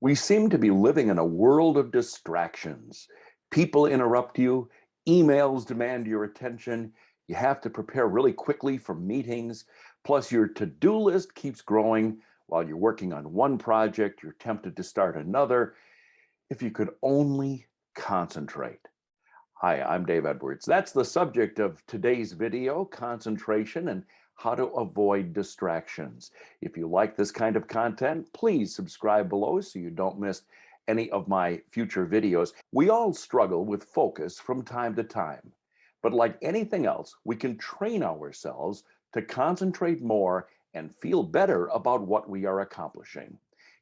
We seem to be living in a world of distractions. People interrupt you, emails demand your attention, you have to prepare really quickly for meetings, plus your to-do list keeps growing while you're working on one project, you're tempted to start another. If you could only concentrate. Hi, I'm Dave Edwards. That's the subject of today's video, concentration and how to avoid distractions. If you like this kind of content, please subscribe below so you don't miss any of my future videos. We all struggle with focus from time to time, but like anything else, we can train ourselves to concentrate more and feel better about what we are accomplishing.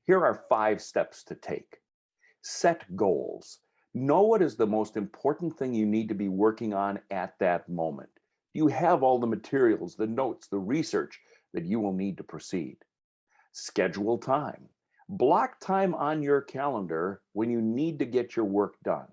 Here are 5 steps to take. Set goals. Know what is the most important thing you need to be working on at that moment. You have all the materials, the notes, the research that you will need to proceed. Schedule time. Block time on your calendar when you need to get your work done.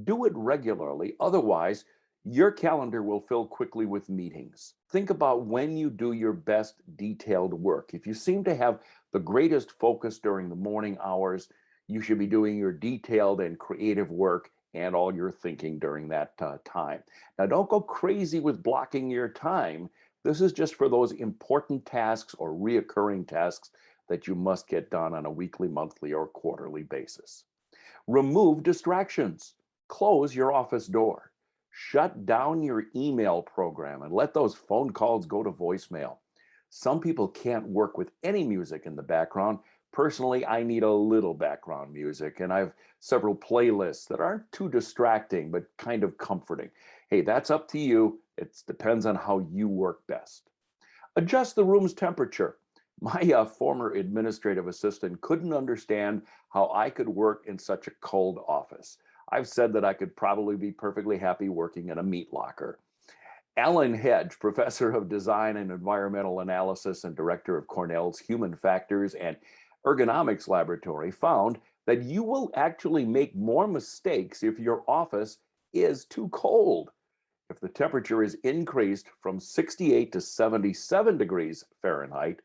Do it regularly, otherwise, your calendar will fill quickly with meetings. Think about when you do your best detailed work. If you seem to have the greatest focus during the morning hours, you should be doing your detailed and creative work and all your thinking during that time. Now, don't go crazy with blocking your time. This is just for those important tasks or reoccurring tasks that you must get done on a weekly, monthly, or quarterly basis. Remove distractions. Close your office door. Shut down your email program and let those phone calls go to voicemail. Some people can't work with any music in the background. Personally, I need a little background music, and I have several playlists that aren't too distracting, but kind of comforting. Hey, that's up to you. It depends on how you work best. Adjust the room's temperature. My former administrative assistant couldn't understand how I could work in such a cold office. I've said that I could probably be perfectly happy working in a meat locker. Alan Hedge, professor of design and environmental analysis and director of Cornell's Human Factors and Ergonomics Laboratory, found that you will actually make more mistakes if your office is too cold. If the temperature is increased from 68 to 77 degrees Fahrenheit,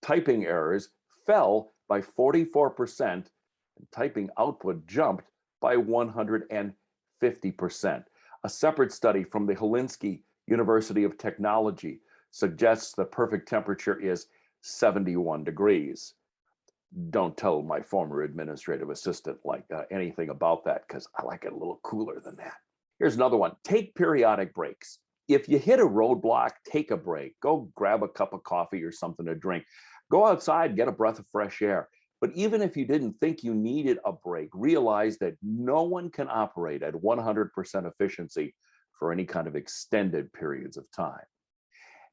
typing errors fell by 44%, and typing output jumped by 150%. A separate study from the Helsinki University of Technology suggests the perfect temperature is 71 degrees. Don't tell my former administrative assistant anything about that, because I like it a little cooler than that. Here's another one. Take periodic breaks. If you hit a roadblock, take a break. Go grab a cup of coffee or something to drink. Go outside, get a breath of fresh air. But even if you didn't think you needed a break, realize that no one can operate at 100% efficiency for any kind of extended periods of time.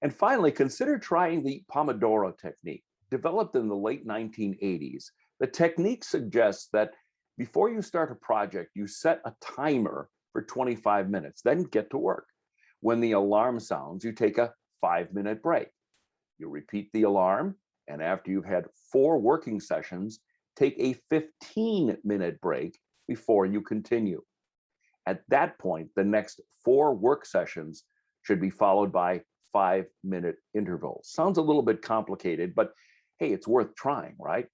And finally, consider trying the Pomodoro technique. Developed in the late 1980s, the technique suggests that before you start a project, you set a timer for 25 minutes, then get to work. When the alarm sounds, you take a 5-minute break. You repeat the alarm, and after you've had 4 working sessions, take a 15-minute break before you continue. At that point, the next 4 work sessions should be followed by 5-minute intervals. Sounds a little bit complicated, but hey, it's worth trying, right?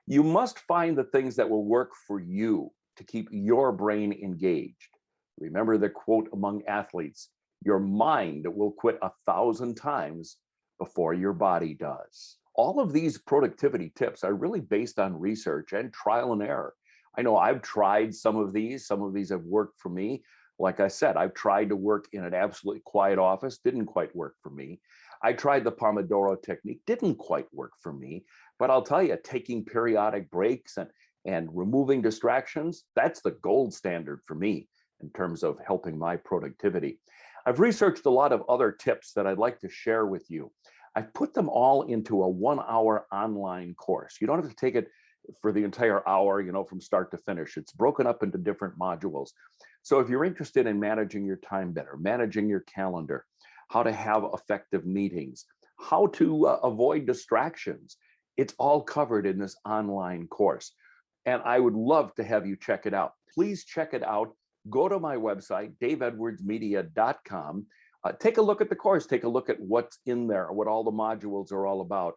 You must find the things that will work for you to keep your brain engaged. Remember the quote among athletes, your mind will quit 1,000 times before your body does. All of these productivity tips are really based on research and trial and error. I know I've tried some of these have worked for me. Like I said, I've tried to work in an absolutely quiet office, didn't quite work for me. I tried the Pomodoro technique, didn't quite work for me, but I'll tell you, taking periodic breaks and removing distractions, that's the gold standard for me in terms of helping my productivity. I've researched a lot of other tips that I'd like to share with you. I've put them all into a 1-hour online course. You don't have to take it for the entire hour, from start to finish. It's broken up into different modules. So if you're interested in managing your time better, managing your calendar, how to have effective meetings, how to avoid distractions, it's all covered in this online course. And I would love to have you check it out. Please check it out. Go to my website, daveedwardsmedia.com. Take a look at the course, take a look at what's in there, what all the modules are all about.